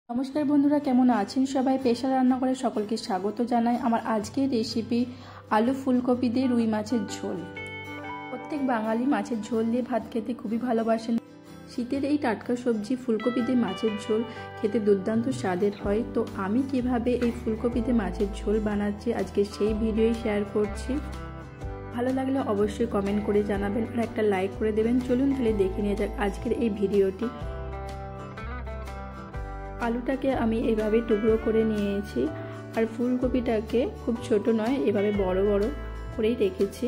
নমস্কার বন্ধুরা, কেমন আছেন সবাই? পেশা রান্নাঘরে সকলকে স্বাগত জানাই। আমার আজকের রেসিপি আলু ফুলকপি দিয়ে রুই মাছের ঝোল। প্রত্যেক বাঙালি মাছের ঝোল দিয়ে ভাত খেতে খুবই ভালোবাসেন। শীতের এই টাটকা সবজি ফুলকপি দিয়ে মাছের ঝোল খেতে দুর্দান্ত স্বাদের হয়। তো আমি কিভাবে এই ফুলকপি দিয়ে মাছের ঝোল বানাচ্ছি আজকে সেই ভিডিওই শেয়ার করছি। ভালো লাগলে অবশ্যই কমেন্ট করে জানাবেন আর একটা লাইক করে দেবেন। চলুন তাহলে দেখে নিয়ে যাক আজকের এই ভিডিওটি। আলুটাকে আমি এভাবে টুকরো করে নিয়েছি আর ফুলকপিটাকে খুব ছোট নয়, এভাবে বড় বড় করেই রেখেছি।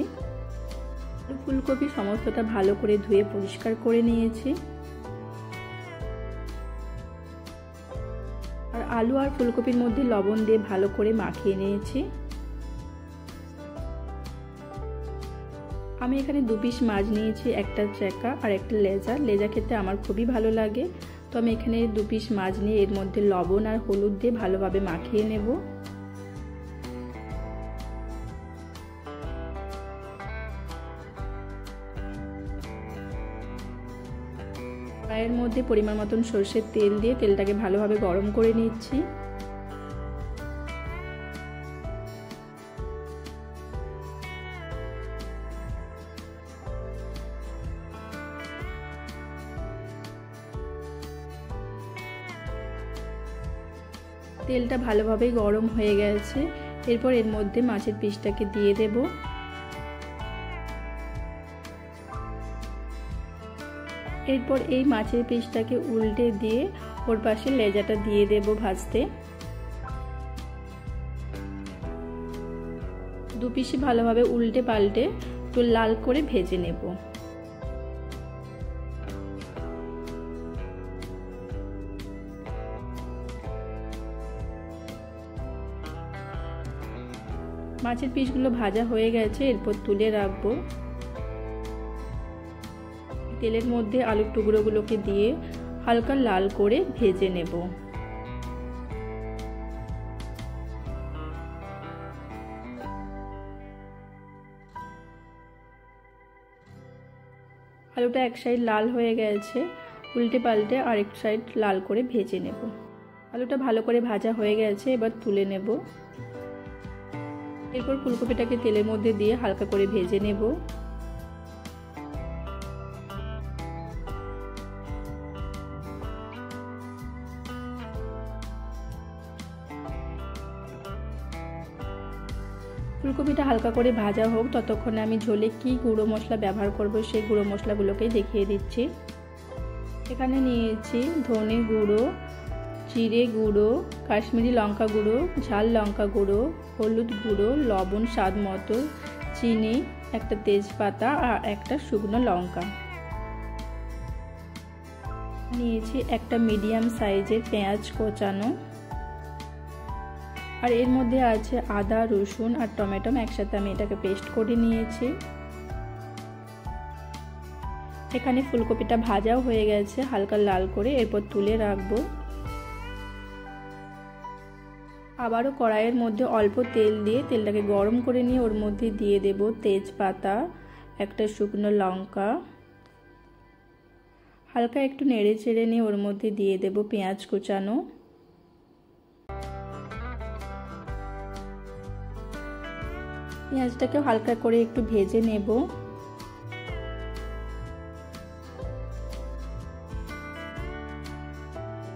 ফুলকপি সমস্তটা ভালো করে ধুয়ে পরিষ্কার করে নিয়েছি। আর আলু আর ফুলকপির মধ্যে লবণ দিয়ে ভালো করে মাখিয়ে নিয়েছি। আমি এখানে 2 পিস মাছ নিয়েছি, একটা চাকা আর একটা লেজা। লেজা খেতে আমার খুবই ভালো লাগে। তো আমি এখানে 2 পিস মাছ নিয়ে এর মধ্যে লবণ আর হলুদ দিয়ে ভালোভাবে মাখিয়ে নেব। কড়াইয়ের মধ্যে পরিমাণ মতন সরষের তেল দিয়ে তেলটাকে ভালোভাবে গরম করে নিচ্ছি। তেলটা ভালোভাবে গরম হয়ে গেছে। এরপর এর মধ্যে মাছের পিসটাকে দিয়ে দেব। এরপর এই মাছের পিসটাকে উল্টে দিয়ে ওর পাশে লেজাটা দিয়ে দেব ভাজতে। 2 পিসই ভালোভাবে উল্টে পাল্টে একটু লাল করে ভেজে নেব। মাছের পিসগুলো ভাজা হয়ে গেছে, এরপর তুলে রাখবো। তেলের মধ্যে আলুর টুকরোগুলোকে দিয়ে হালকা লাল করে ভেজে নেব। আলুটা এক সাইড লাল হয়ে গেছে, উল্টে পাল্টে আরেক সাইড লাল করে ভেজে নেব। আলুটা ভালো করে ভাজা হয়ে গেছে, এবার তুলে নেব। এরপর ফুলকপিটাকে তেলের মধ্যে দিয়ে হালকা করে ভেজে নেব। ফুলকপিটা হালকা করে ভাজা হোক, ততক্ষণে আমি ঝোলে কি গুঁড়ো মশলা ব্যবহার করব সেই গুঁড়ো মশলাগুলোকে দেখিয়ে দিচ্ছি। এখানে নিয়েছি ধনে গুঁড়ো, জিরে গুঁড়ো, কাশ্মীরি লঙ্কা গুঁড়ো, ঝাল লঙ্কা গুঁড়ো, হলুদ গুঁড়ো, লবণ স্বাদ মতো, চিনি, একটা তেজপাতা আর একটা শুকনো লঙ্কা। নিয়েছি একটা মিডিয়াম সাইজের পেঁয়াজ কোচানো, আর এর মধ্যে আছে আদা, রসুন আর টমেটো একসাথে আমি এটাকে পেস্ট করে নিয়েছি। এখানে ফুলকপিটা ভাজাও হয়ে গেছে হালকা লাল করে, এরপর তুলে রাখবো। আবারও কড়াইয়ের মধ্যে অল্প তেল দিয়ে তেলটাকে গরম করে নিয়ে ওর মধ্যে দিয়ে দেব তেজপাতা, একটা শুকনো লঙ্কা, হালকা একটু নেড়ে চেড়ে নিয়ে ওর মধ্যে দিয়ে দেব পেঁয়াজ কুচানো। পেঁয়াজটাকে হালকা করে একটু ভেজে নেব।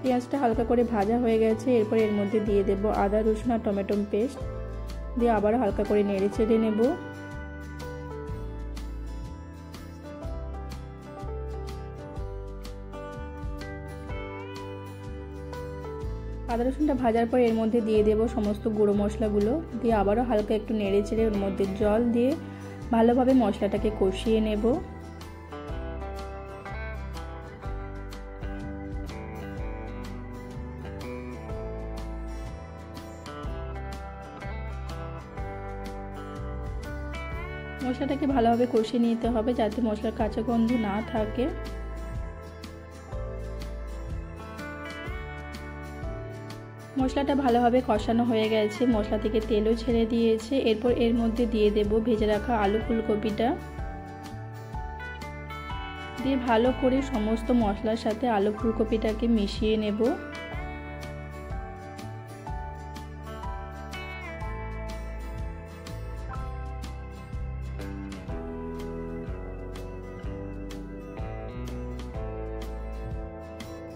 পেঁয়াজটা হালকা করে ভাজা হয়ে গেছে, এরপর এর মধ্যে দিয়ে দেব আদা, রসুন আর টমেটো পেস্ট দিয়ে আবার হালকা করে নেড়ে চেড়ে নেব। আদা রসুনটা ভাজার পর এর মধ্যে দিয়ে দেব সমস্ত গুঁড়ো মশলাগুলো, দিয়ে আবারও হালকা একটু নেড়ে চেড়ে ওর মধ্যে জল দিয়ে ভালোভাবে মশলাটাকে কষিয়ে নেব। মশলাটাকে ভালোভাবে কষিয়ে নিতে হবে যাতে মশলার কাঁচা গন্ধ না থাকে। মশলাটা ভালোভাবে কষানো হয়ে গেছে, মশলা থেকে তেলও ছেড়ে দিয়েছে। এরপর এর মধ্যে দিয়ে দেব ভেজে রাখা আলু ফুলকপিটা, দিয়ে ভালো করে সমস্ত মশলার সাথে আলু ফুলকপিটাকে মিশিয়ে নেব।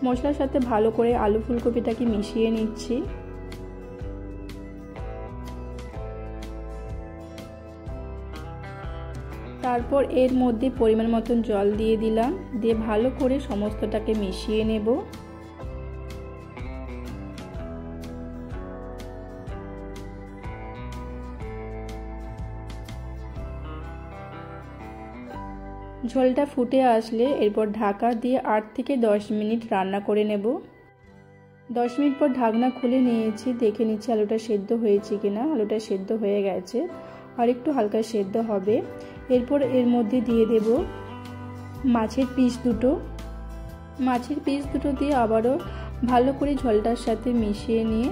মশলার সাথে ভালো করে আলু ফুলকপিটাকে মিশিয়ে নিচ্ছি। তারপর এর মধ্যে পরিমাণ মতন জল দিয়ে দিলাম, দিয়ে ভালো করে সমস্তটাকে মিশিয়ে নেব। ঝোলটা ফুটে আসলে এরপর ঢাকা দিয়ে 8 থেকে 10 মিনিট রান্না করে নেব। 10 মিনিট পর ঢাকনা খুলে নিয়েছি, দেখে নিচ্ছি আলুটা সেদ্ধ হয়েছে কিনা। আলুটা সেদ্ধ হয়ে গেছে, আর একটু হালকা সেদ্ধ হবে। এরপর এর মধ্যে দিয়ে দেব মাছের পিস দুটো। মাছের পিস দুটো দিয়ে আবারও ভালো করে ঝোলটার সাথে মিশিয়ে নিয়ে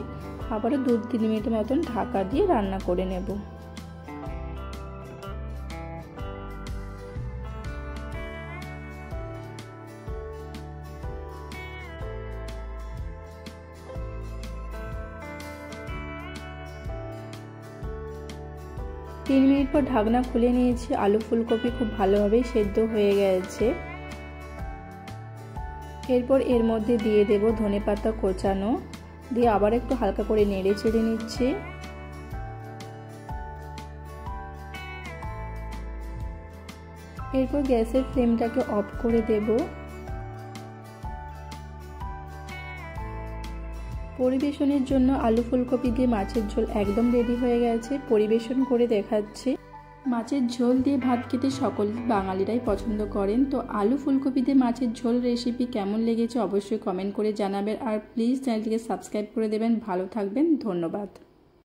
আবারও 2-3 মিনিট মতন ঢাকা দিয়ে রান্না করে নেব। তিন মিনিট পর ঢাকনা খুলে নিয়েছি। আলু ফুলকপি খুব ভালোভাবে সেদ্ধ হয়ে গেছে। এরপর এর মধ্যে দিয়ে দেব ধনেপাতা কোচানো, দিয়ে আবার একটু হালকা করে নেড়ে চেড়ে নিচ্ছি। এরপর গ্যাসের ফ্লেমটাকে অফ করে দেব। পরিবেশনের জন্য আলু ফুলকপি দিয়ে মাছের ঝোল একদম রেডি হয়ে গেছে। পরিবেশন করে দেখাচ্ছি। মাছের ঝোল দিয়ে ভাত খেতে সকল বাঙালিরাই পছন্দ করেন। তো আলু ফুলকপি দিয়ে মাছের ঝোল রেসিপি কেমন লেগেছে অবশ্যই কমেন্ট করে জানাবেন, আর প্লিজ চ্যানেলটিকে সাবস্ক্রাইব করে দেবেন। ভালো থাকবেন, ধন্যবাদ।